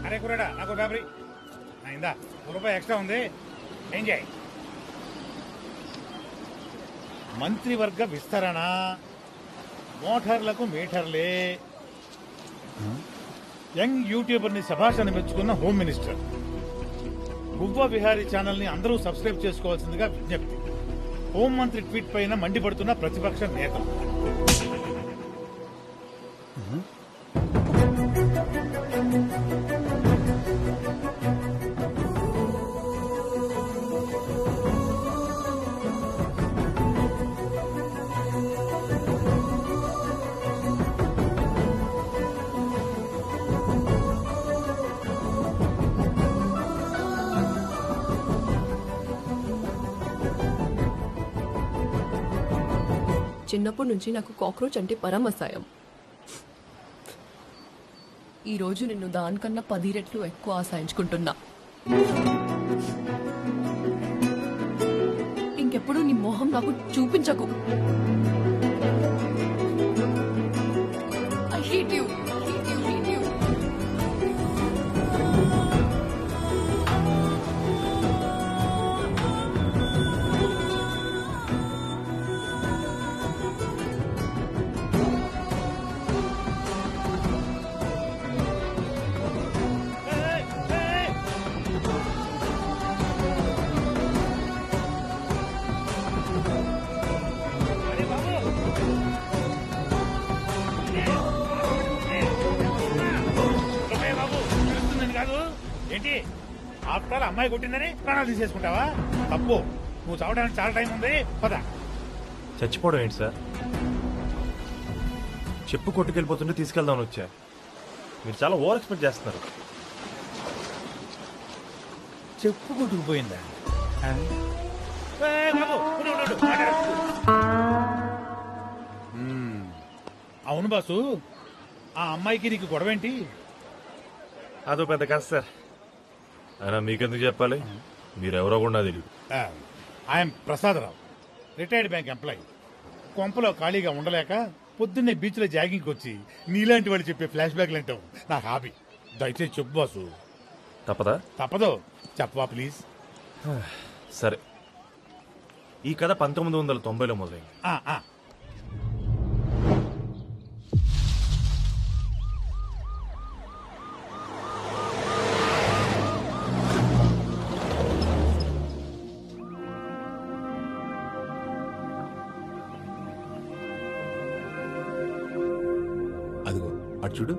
అరే కురాడా నాకు పేపరీ ఇందా రూపాయి ఎక్స్ట్రా ఉంది ఏం చేయి. మంత్రివర్గ విస్తరణ, మోటార్లకు మీటర్లే, యంగ్ యూట్యూబర్ ని శభాషని మెచ్చుకున్న హోమ్ మినిస్టర్, గువ్వ విహారీ ఛానల్ ని అందరూ సబ్స్క్రైబ్ చేసుకోవాల్సిందిగా విజ్ఞప్తి, హోం మంత్రి ట్వీట్ పైన మండిపడుతున్న ప్రతిపక్ష నేతలు. చిన్నప్పటి నుంచి నాకు కాక్రోచ్ అంటే పరమసాయం. ఈరోజు నిన్ను దానికన్నా 10 రెట్లు ఎక్కువ ఆశయించుకుంటున్నా. ఇంకెప్పుడు నీ మొహం నాకు చూపించకు. I hate you. ఏంటి ఆఫ్టర్ అమ్మాయి కొట్టిందని ప్రాణాలు తీసేసుకుంటావా? తప్పు. నువ్వు చావడానికి చాలా టైం ఉంది. పద. చచ్చిపోవడం ఏంటి సార్? చెప్పు కొట్టుకెళ్ళిపోతుంటే తీసుకెళ్దామని వచ్చా. మీరు చాలా ఓవర్ ఎక్స్పెక్ట్ చేస్తున్నారు. చెప్పు కొట్టుకుపోయిందా? అవును బాసు, ఆ అమ్మాయికి నీకు గొడవేంటి? అదో పెద్ద కథ సార్. అయినా మీకెందుకు చెప్పాలి? మీరెవరో కూడా తెలియదు. I'm Prasadarao, retired bank employee. కొంపలో ఖాళీగా ఉండలేక పొద్దున్నే బీచ్ లో జాగింగ్ వచ్చి నీలాంటి వాళ్ళు చెప్పే ఫ్లాష్ బ్యాక్లు అంటావు నా హాబీ. దయచేసి చెప్పు బాసు. తప్పదా? తప్పదు, చెప్పవా ప్లీజ్. సరే, ఈ కథ 1990లో మొదలైంది. అదిగో అటు చూడు,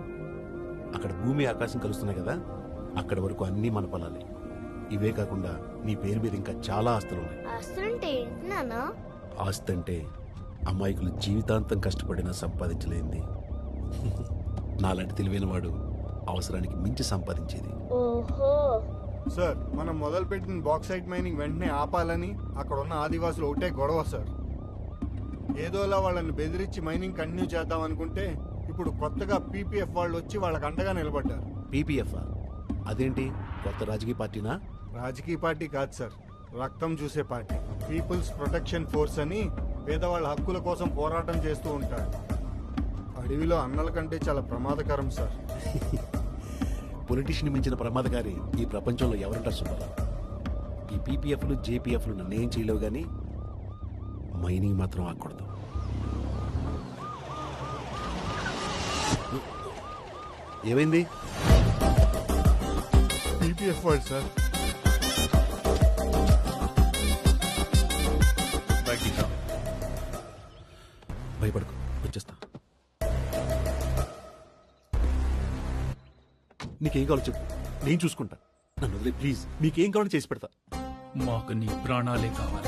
అక్కడ భూమి ఆకాశం కలుస్తున్నాయి కదా, అక్కడ వరకు అన్ని మన పొలాలే. ఇవే కాకుండా నీ పేరు మీద ఇంకా చాలా ఆస్తులున్నాయి. ఆస్తి అంటే అమాయకులు జీవితాంతం కష్టపడినా సంపాదించలేంది. నాలాంటి తెలివైన వాడు అవసరానికి మించి సంపాదించేది. సార్, మనం మొదలు పెట్టిన బాక్సైట్ మైనింగ్ వెంటనే ఆపాలని అక్కడ ఉన్న ఆదివాసులు ఒకటే గొడవ సార్. ఏదోలా వాళ్ళని బెదిరించి మైనింగ్ కంటిన్యూ చేద్దాం అనుకుంటే ఇప్పుడు కొత్తగా పీపీఎఫ్ వాళ్ళు వచ్చి వాళ్ళకి అండగా నిలబడ్డారు. పీపీఎఫ్ అదేంటి? కొత్త రాజకీయ పార్టీనా? రాజకీయ పార్టీ కాదు సార్, రక్తం చూసే పార్టీ. పీపుల్స్ ప్రొటెక్షన్ ఫోర్స్ అని పేదవాళ్ళ హక్కుల కోసం పోరాటం చేస్తూ ఉంటారు. అడవిలో అన్నల కంటే చాలా ప్రమాదకరం సార్. పొలిటీషియన్ మించిన ప్రమాదకారి ఈ ప్రపంచంలో ఎవరంటారు సుబ్బారావు? ఈ పీపీఎఫ్లు జేపీఎఫ్లు నన్ను ఏం చేయలేవు, కానీ మైనింగ్ మాత్రం ఆకూడదు. ఏమైంది? పీపీఎఫ్ వాళ్ళు సార్. భయపడకు, వచ్చేస్తా. నీకేం కావాలో చెప్పు, నేను చూసుకుంటా. నన్ను వదిలే ప్లీజ్. నీకేం కావాలో చేసి పెడతా. మాకు నీ ప్రాణాలే కావాలి.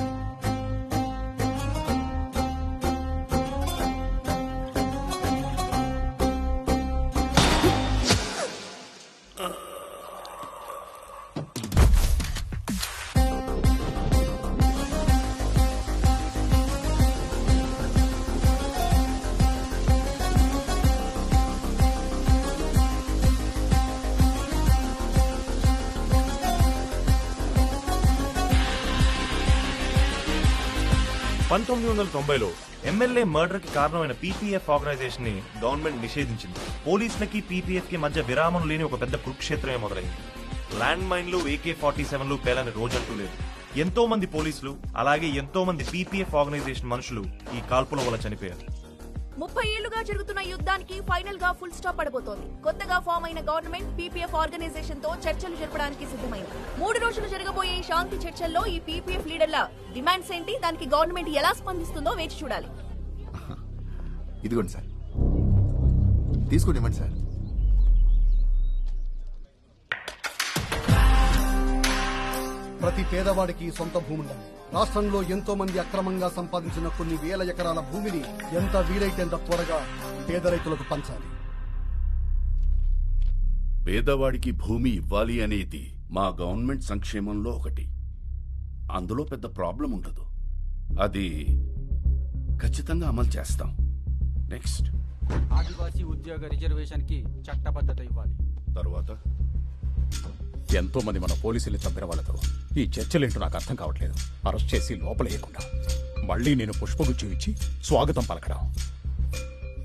1990లో ఎమ్మెల్యే మర్డర్ కి కారణమైన పీపీఎఫ్ ఆర్గనైజేషన్ ని గవర్నమెంట్ నిషేధించింది. పోలీసులకి పీపీఎఫ్ కి మధ్య విరామం లేని ఒక పెద్ద కురుక్షేత్రమే మొదలైంది. ల్యాండ్ మైన్లు AK-47లు పేలని రోజంటూ లేదు. ఎంతో మంది పోలీసులు అలాగే ఎంతో మంది పీపీఎఫ్ ఆర్గనైజేషన్ మనుషులు ఈ కాల్పుల వల్ల చనిపోయారు. 30 ఏళ్లుగా జరుగుతున్న యుద్ధానికి ఫైనల్ గా ఫుల్ స్టాప్ పడబోతోంది. కొత్తగా ఫామ్ అయిన గవర్నమెంట్ పీపీఎఫ్ ఆర్గనైజేషన్ తో చర్చలు జరపడానికి సిద్ధమైంది. 3 రోజులు జరగబోయే ఈ శాంతి చర్చల్లో ఈ పీపీఎఫ్ లీడర్ల డిమాండ్స్ ఏంటి, దానికి గవర్నమెంట్ ఎలా స్పందిస్తుందో వేచి చూడాలి. ఇదిగోండి సార్, తీసుకోండి ఇవ్వండి సార్. ప్రతి పేదవాడికి సొంత భూమి ఉండాలి. రాష్ట్రంలో ఎంతో మంది అక్రమంగా సంపాదించిన కొన్ని వేల ఎకరాల భూమిని ఎంత వీలైతే అంత త్వరగా పేద రైతులకు పంచాలి. పేదవాడికి భూమి ఇవ్వాలి అనేది మా గవర్నమెంట్ సంక్షేమంలో ఒకటి. అందులో పెద్ద ప్రాబ్లం ఉండదు. అది ఖచ్చితంగా అమలు చేస్తాం. నెక్స్ట్, ఆదివాసీ ఉద్యోగ రిజర్వేషన్ కి చట్టబద్ధత ఇవ్వాలి. తర్వాత ఎంతో మంది మన పోలీసుల్ని చంపిన వాళ్ళతో ఈ చర్చలేంటో నాకు అర్థం కావట్లేదు. అరెస్ట్ చేసి లోపలేయకుండా మళ్ళీ నేను పుష్పగుచ్చం ఇచ్చి స్వాగతం పలకడం.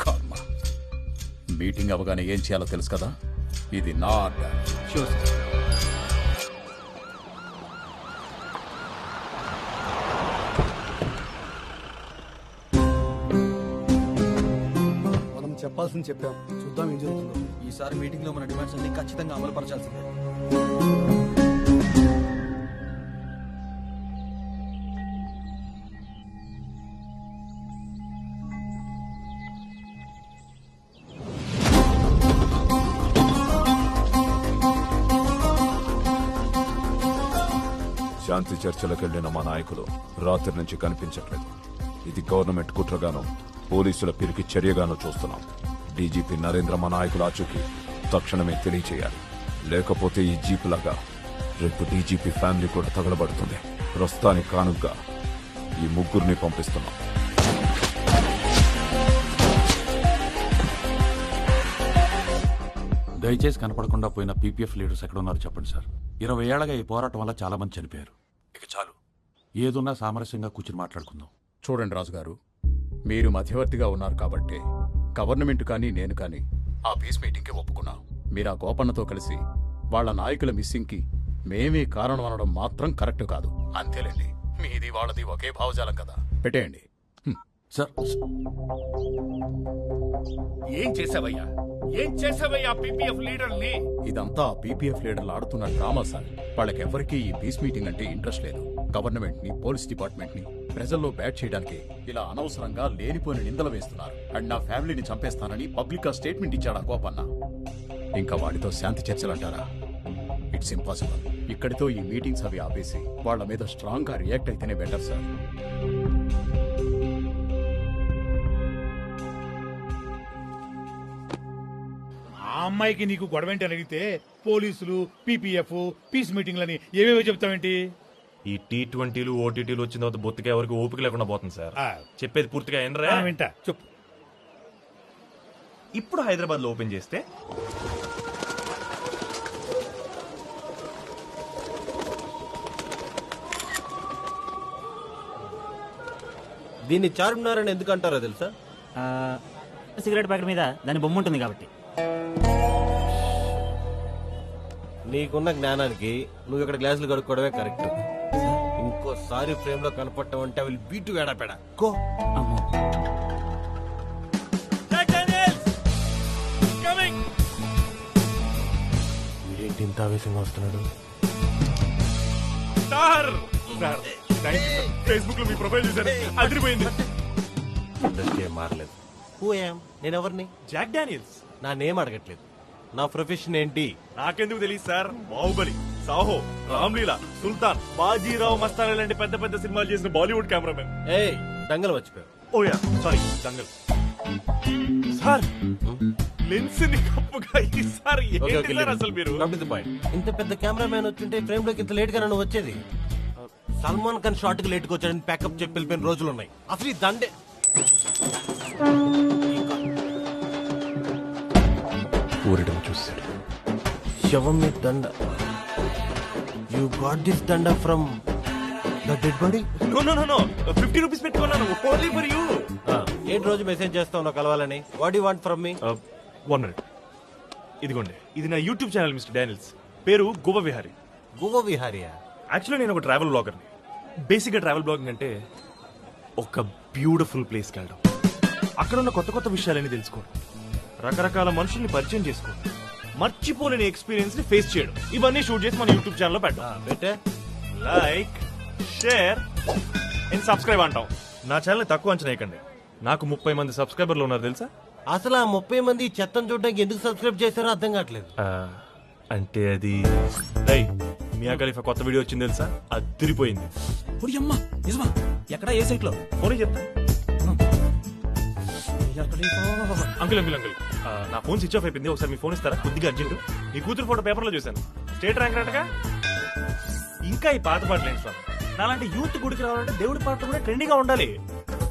కర్మ. మీటింగ్ అవగానే ఏం చేయాలో తెలుసు కదా, ఇది నా ఆర్డర్. మనం చెప్పాల్సింది చెప్పాం, చూద్దాం ఏం జరుగుతుందో. ఈసారి మీటింగ్ లో మన డిమాండ్స్ అన్ని ఖచ్చితంగా అమలు పరచాల్సిందే. శాంతి చర్చలకు వెళ్లిన మా నాయకులు రాత్రి నుంచి కనిపించట్లేదు. ఇది గవర్నమెంట్ కుట్రగానో పోలీసుల పిరికి చర్యగానో చూస్తున్నాం. డీజీపీ నరేంద్ర మా నాయకుల ఆచూకీ తక్షణమే తెలియచేయాలి. లేకపోతే ఈ జీప్ లాగా రేపు డీజీపీ ఫ్యామిలీ కూడా తగలబడుతుంది. ప్రస్తుతానికి కానుగ్గా ఈ ముగ్గురిని పంపిస్తున్నాం. దయచేసి కనపడకుండా పోయిన పీపీఎఫ్ లీడర్స్ ఎక్కడ ఉన్నారు చెప్పండి సార్. 20 ఏళ్లగా ఈ పోరాటం వల్ల చాలా మంది చనిపోయారు. ఇక చాలు, ఏదున్నా సామరస్యంగా కూర్చుని మాట్లాడుకుందాం. చూడండి రాజుగారు, మీరు మధ్యవర్తిగా ఉన్నారు కాబట్టి గవర్నమెంట్ కానీ నేను కానీ ఆ పీస్ మీటింగ్కి ఒప్పుకున్నాం. మీరు ఆ గోపన్నతో కలిసి వాళ్ళ నాయకుల మిస్సింగ్కి మేమే కారణం అనడం మాత్రం కరెక్ట్ కాదు. అంతేలేండి, మీది వాళ్ళది ఒకే భావజాలం కదా, పెట్టేయండి. సార్, ఏం చేసావయ్యా, ఏం చేసావయ్యా పీపీఎఫ్ లీడర్ని? ఇదంతా పీపీఎఫ్ లీడర్లు ఆడుతున్న డ్రామా సార్. వాళ్ళకెవరికీ ఈ పీస్ మీటింగ్ అంటే ఇంట్రెస్ట్ లేదు. గవర్నమెంట్ ని, పోలీస్ డిపార్ట్మెంట్ ని ప్రజల్లో బ్యాట్ చేయడానికి ఇలా అనవసరంగా లేనిపోయిన నిందలు వేస్తున్నారు. అండ్ నా ఫ్యామిలీని చంపేస్తానని పబ్లిక్ గా స్టేట్మెంట్ ఇచ్చాడు ఆ గోపన్న. ఇంకా వాడితో శాంతి చర్చలంటారా? It's impossible. ఇక్కడితో ఈ మీటింగ్స్ అవి ఆపేసి వాళ్ళ మీద స్ట్రాంగ్ గా రియాక్ట్ అయితేనే బెటర్ సార్. ఆ అమ్మాయికి నీకు గొడవేంటి అని అడిగితే పోలీసులు, పీపీఎఫ్, పీస్ మీటింగ్లని ఏవేవో చెప్తావేంటి? ఈ T20లు OTTలు వచ్చిన తర్వాత బొత్తిగా ఎవరికి ఓపిక లేకుండా పోతుంది సార్. చెప్పేది పూర్తిగా ఏంట్రా? వింటా, చెప్పు. ఇప్పుడు హైదరాబాద్ లో ఓపెన్ చేస్తే దీన్ని చార్మినార్ అని ఎందుకు అంటారో తెలుసా? సిగరెట్ ప్యాకెట్ మీద దాని బొమ్మ ఉంటుంది కాబట్టి. నీకున్న జ్ఞానానికి నువ్వు ఇక్కడ గ్లాసులు కడుక్కోవడమే కరెక్ట్. ఇంకోసారి ఫ్రేమ్ లో కనపడటం అంటే అవి బీటు వేడాపెడా కో. వీడేంటి ఇంత ఆవేశంగా వస్తున్నాడు? ఫేస్బుక్ లో మీ ప్రొఫైల్ చూసారు, అదిరిపోయింది. ఇండస్ట్రీ ఏం మారలేదు. నేను ఎవరిని? Jack Daniels. నా నేమ్ అడగట్లేదు, నా ప్రొఫెషన్ ఏంటి? నాకెందుకు తెలియదు సార్. బాహుబలి, సాహో, రామ్లీలా, సుల్తాన్, బాజీరావు మస్తాన్ లాంటి పెద్ద పెద్ద సినిమాలు చేసిన బాలీవుడ్ కెమెరామెన్. ఏయ్, దంగల్ మర్చిపోయావు. ఓయా సారీ, దంగల్. సార్, లెన్స్ ని కప్పుగా ఈసారి ఏంటి సార్ అసలు మీరు? ఇంత పెద్ద కెమెరామ్యాన్ వచ్చింటే ఫ్రేమ్ లోకి ఇంత లేట్ గా నన్ను వచ్చేది. సల్మాన్ ఖాన్ షార్ట్ కి లేట్ గా వచ్చాడని ప్యాకప్ చెప్పి వెళ్ళిపోయిన రోజులు ఉన్నాయి. అసలు ఈ దండే ఊరడం చూశాడు. శవం మీద దండ. యు గాట్ దిస్ దండ from dead body no no no no 50 rupees పెట్టుకున్నాను ఓన్లీ ఫర్ యూ. ఏంటి రోజు మెసేజ్ చేస్తావు నాకు కలవాలని? What you want from me? 1 minute. ఇదిగోండి, ఇది నా యూట్యూబ్ ఛానల్ మిస్టర్ డానియల్స్. పేరు గోవా విహారీ. గోవా విహారియా? యాక్చువల్లీ నేను ఒక ట్రావెల్ బ్లాగర్ని. బేసిక్గా ట్రావెల్ బ్లాగింగ్ అంటే ఒక బ్యూటిఫుల్ ప్లేస్కి వెళ్ళడం, అక్కడ ఉన్న కొత్త కొత్త విషయాలని తెలుసుకోవడం, రకరకాల మనుషుల్ని పరిచయం చేసుకోవడం, మర్చిపోలేని ఎక్స్పీరియన్స్ ని ఫేస్ చేయడం, ఇవన్నీ షూట్ చేసి మన యూట్యూబ్ ఛానల్లో పెట్టే లైక్ షేర్ అండ్ సబ్స్క్రైబ్ అంటాం. నా ఛానల్ తక్కువ అంచనా వేయకండి. నాకు 30 మంది సబ్స్క్రైబర్లు ఉన్నారు తెలుసా? అసలు ఆ 30 మంది చెత్తను చూడడానికి ఎందుకు సబ్స్క్రైబ్ చేశారో అర్థం కావట్లేదు. అంటే అది మియా ఖలీఫా కొత్త వీడియో వచ్చింది తెలుసా? అదిరిపోయింది. నిజమా? ఎక్కడ, ఏ సైట్ లో? ఫోన్ చెప్తా. అంకుల్ అంకుల్ అంకుల్ నా ఫోన్ స్విచ్ ఆఫ్ అయిపోయింది, ఒకసారి మీ ఫోన్ ఇస్తారా? కొద్దిగా అర్జెంట్. మీ కూతురు ఫోటో పేపర్లో చూశాను, స్టేట్ ర్యాంక్ రాటగా. ఇంకా ఈ పాత పాటలు ఏంటి సార్? నాలాంటి యూత్ గుడికి రావాలంటే దేవుడి పాటలు కూడా ట్రెండీగా ఉండాలి.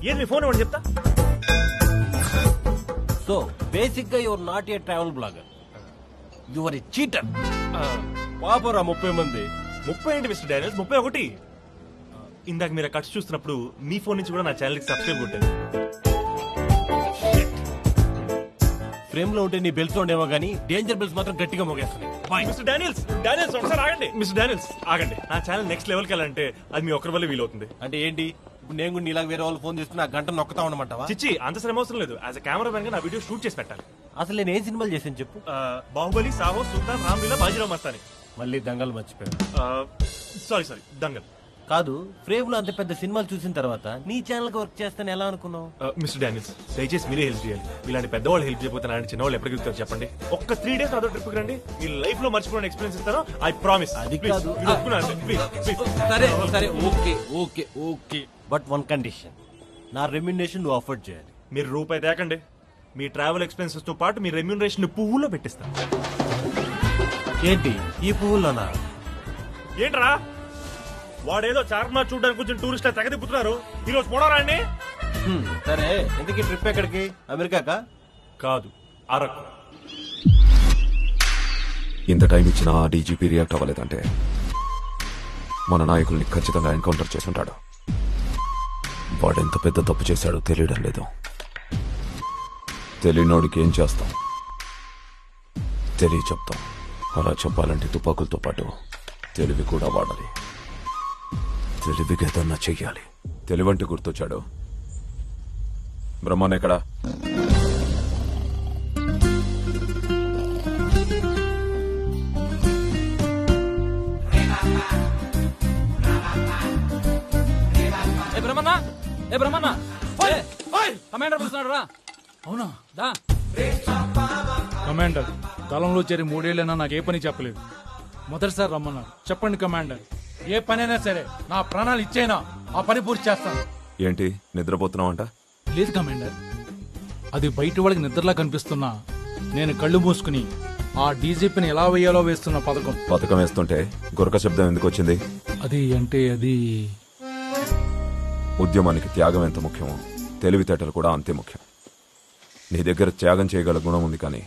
ఏది మీ ఫోన్ ఇవ్వండి చెప్తా. సో బేసిక్ గా you're not a travel blogger, you're a cheater. పాపరా 30 మంది. 30 ఏంటి మిస్టర్ డానియల్స్, 31. ఇందాక మీరు కట్స్ చూస్తున్నప్పుడు మీ ఫోన్ నుంచి కూడా నా ఛానల్ కి సబ్స్క్రైబ్ కొట్టారు. ఫ్రేమ్ లో ఉంటే నీ బెల్స్ ఉండేమో గానీ డేంజర్ బెల్స్ మాత్రం గట్టిగా మోగేస్తున్నాయి. మిస్టర్ డానియల్స్, డానియల్స్ ఒకసారి ఆగండి. మిస్టర్ డానియల్స్ ఆగండి. నా ఛానల్ నెక్స్ట్ లెవెల్కి వెళ్ళాలంటే అది మీ ఒక్కరి వల్ల వీలవుతుంది. అంటే ఏంటి? ఇప్పుడు నేను కూడా నీలాగా వేరే వాళ్ళు ఫోన్ చేస్తున్నా గంట నొక్కుతా ఉండమంటావా? చిచ్చి, అంత శ్రమ అవసరం లేదు. యాజ్ అ కెమెరా మ్యాన్ గా నా వీడియో షూట్ చేసి పెట్టాలి. అసలు నేను ఏం సినిమాలు చేశాను చెప్పు? బాహుబలి, సాహో, సుల్తాన్, రామ్లీలా, బాజీరావ్ మస్తాని. మళ్ళీ దంగల్ మర్చిపోయాను. సారీ దంగల్ కాదు. ఫ్రేమ్ లో అంత పెద్ద సినిమాలు చూసిన తర్వాత నీ ఛానల్ కి వర్క్ చేస్తాను ఎలా అనుకున్నావు? మిస్టర్ డానియల్స్, దయచేసి మీరే హెల్ప్ చేయాలి. ఇలాంటి పెద్దవాళ్ళు హెల్ప్ చేయకపోతే నాటి చిన్నవాళ్ళు ఎప్పటికి వెళ్తారు చెప్పండి? ఒక్క 3 days అదో ట్రిప్ రండి, మీ లైఫ్ లో మర్చిపోయిన ఎక్స్పీరియన్స్ ఇస్తారో ఐ ప్రామిస్. అది కాదు. సరే సరే okay okay okay, but one condition. నా రెమ్యునరేషన్ నువ్వు అఫోర్డ్ చేయాలి. మీరు రూపాయి తేకండి, మీ ట్రావెల్ ఎక్స్పెన్సెస్ తో పాటు మీ రెమ్యూనరేషన్ పువ్వులో పెట్టిస్తాను. ఏంటి ఈ పువ్వుల్లోనా? ఏంట్రా వాడేదో చార్మినార్ చూడడానికి కొంచెం టూరిస్ట్ తెగదిప్పుతున్నారు, ఈరోజు పోడారా అండి? సరే, ఎందుకు ట్రిప్ ఎక్కడికి? అమెరికాకా? కాదు, అరకు. ఇంత టైం ఇచ్చినా ఆ డీజీపీ రియాక్ట్ అవ్వలేదంటే మన నాయకుల్ని ఖచ్చితంగా ఎన్కౌంటర్ చేసుంటాడు. వాడెంత పెద్ద తప్పు చేశాడో తెలియడం లేదు. తెలియనోడికి ఏం చేస్తాం? తెలియ చెప్తాం. అలా చెప్పాలంటే తుపాకులతో పాటు తెలివి కూడా వాడాలి. తెలివిగా ఏదన్నా చెయ్యాలి. తెలివంటి గుర్తొచ్చాడు. బ్రహ్మాన్ ఎక్కడా? బ్రహ్మన్నా కమాండర్ పిలుస్తున్నాడు రా. అవునా? దా. కమాండర్, కాలంలో చేరి 3 ఏళ్ళైనా నాకు ఏ పని చెప్పలేదు. మొదటిసారి రమ్మన్నారు. చెప్పండి కమాండర్, ఏ పనైనా సరే నా ప్రాణాలు ఇచ్చేనా ఆ పని పూర్తి చేస్తాను. ఏంటి నిద్రపోతున్నావంట? లేదు కమాండర్, అది బయట వాళ్ళకి నిద్రలా కనిపిస్తున్నా నేను కళ్ళు మూసుకుని ఆ డీజీపీని ఎలా వేయాలో వేస్తున్న పథకం వేస్తుంటే గురక శబ్దం ఎందుకు వచ్చింది? అది ఉద్యమానికి త్యాగం ఎంత ముఖ్యమో తెలివితేటలు కూడా అంతే ముఖ్యం. నీ దగ్గర త్యాగం చేయగల గుణం ఉంది, కానీ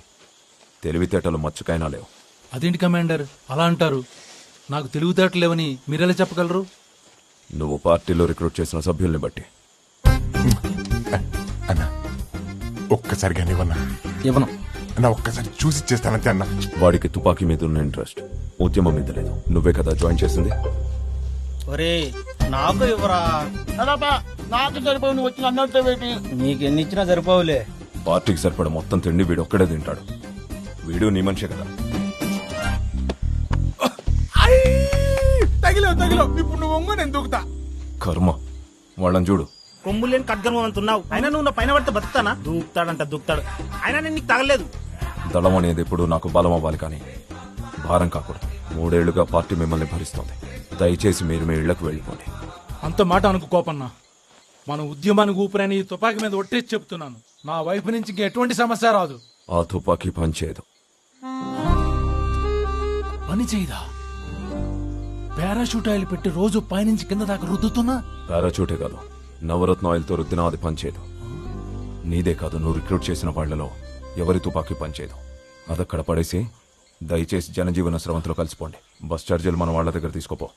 తెలివితేటలు మచ్చుకైనా లేవు. అదేంటి కమాండర్ అలా అంటారు? నాకు తెలివితేటలు లేవని మీరెలా చెప్పగలరు? నువ్వు పార్టీలో రిక్రూట్ చేసిన సభ్యుల్ని బట్టి. అన్నా ఒక్కసారిగా ఇవ్వను అన్నా, ఒక్కసారి చూసి చేస్తానంతే అన్నా. వాడికి తుపాకీ మీద ఉన్న ఇంట్రెస్ట్ ఉద్యమం మీద లేదు. నువ్వే కదా జాయిన్ చేసింది. ఒరే నాకు ఇవ్వరా. నాకు సరిపోవు, నువ్వు వచ్చిన అన్నట్టు పెట్టి నీకు ఎన్ని ఇచ్చినా సరిపోవులే. పార్టీకి సరిపడా మొత్తం తిండి వీడు ఒక్కడే తింటాడు. వీడు నీ మనిషే కదా. తగిలో ఇప్పుడు నువ్వు ఒంగో, నేను దూకుతా. కర్మ, వాళ్ళని చూడు. కొమ్ములేని ఖడ్గం అంటున్నావు, అయినా నువ్వు నా పైన పడితే బతుకుతానా? దూకుతాడు. అయినా నేను నీకు తగలేదు. దళం అనేది ఎప్పుడు నాకు బలం అవ్వాలి, కానీ భారం కాకూడదు. 3 ఏళ్లుగా పార్టీ మిమ్మల్ని భరిస్తోంది. దయచేసి మీరు మీ ఇళ్లకు వెళ్ళిపోండి. అంత మాట అనుకు కోపన్నా. మన ఉద్యమానికి ఊపిరని ఈ తుపాకీ మీద ఒట్టేసి చెప్తున్నాను. నా వైపు నుంచి ఎటువంటి సమస్య రాదు. ఆ తుపాకీ పనిచేయదు. పని చేయదా? పారాషూట్ ఆయిల్ పెట్టి రోజు పైనుంచి కింద దాకా రుద్దుతున్నా. పారాచూటే కాదు, నవరత్న ఆయిల్తో రుద్దినా అది పనిచేయదు. నీదే కాదు, నువ్వు రిక్రూట్ చేసిన వాళ్లలో ఎవరి తుపాకీ పనిచేయదు. అదక్కడ పడేసి దయచేసి జనజీవన స్రవంతిలో కలిసిపోండి. బస్ ఛార్జీలు మన వాళ్ళ దగ్గర తీసుకోపో.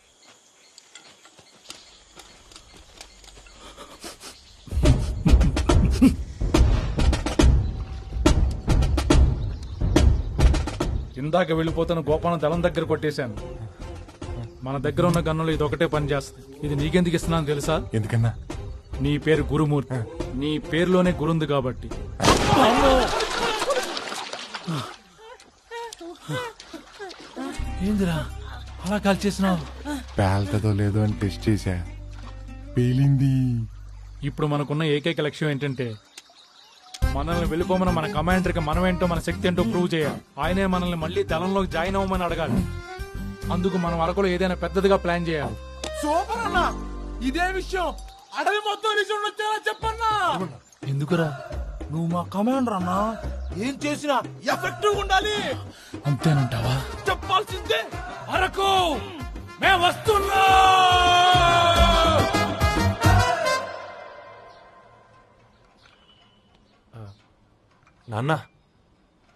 ఇందాక వెళ్ళిపోతున్న గోపాలం దళం దగ్గర కొట్టేశాను. మన దగ్గర ఉన్న గన్నులు ఇది ఒకటే పని చేస్తుంది. ఇది నీకెందుకు ఇస్తున్నాను తెలుసా? ఎందుకన్నా? నీ పేరు గురుమూర్తి, నీ పేరులోనే గురుంది కాబట్టి. ఏందిరా అలా కాల్ చేసినావు? పేల్తదో లేదో అని టెస్ట్ చేశా, పేలింది. ఇప్పుడు మనకున్న ఏకైక లక్ష్యం ఏంటంటే మనల్ని వెళ్ళిపోమని మన కమాండర్కి మనమేంటో మన శక్తి ఏంటో ప్రూవ్ చేయాలి. ఆయనే మనల్ని మళ్ళీ దళంలోకి జాయిన్ అవ్వమని అడగాలి. అందుకు మనం అరకులో ఏదైనా పెద్దదిగా ప్లాన్ చేయాలి. సూపర్ అన్నా, ఇదే విషయం అడవి మొత్తం విషయం వచ్చేలా చెప్పన్నా. ఎందుకురా? నువ్వు మా కమాండర్ అన్నా, ఏం చేసినా ఎఫెక్టివ్ ఉండాలి. అంతేనంటావా? చెప్పాల్సిందే. అరకు మేము వస్తున్నా. నాన్న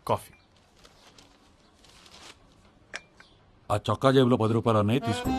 కాఫీ. ఆ చొక్కా జేబులో 10 రూపాయలు ఉన్నాయి, తీసుకో.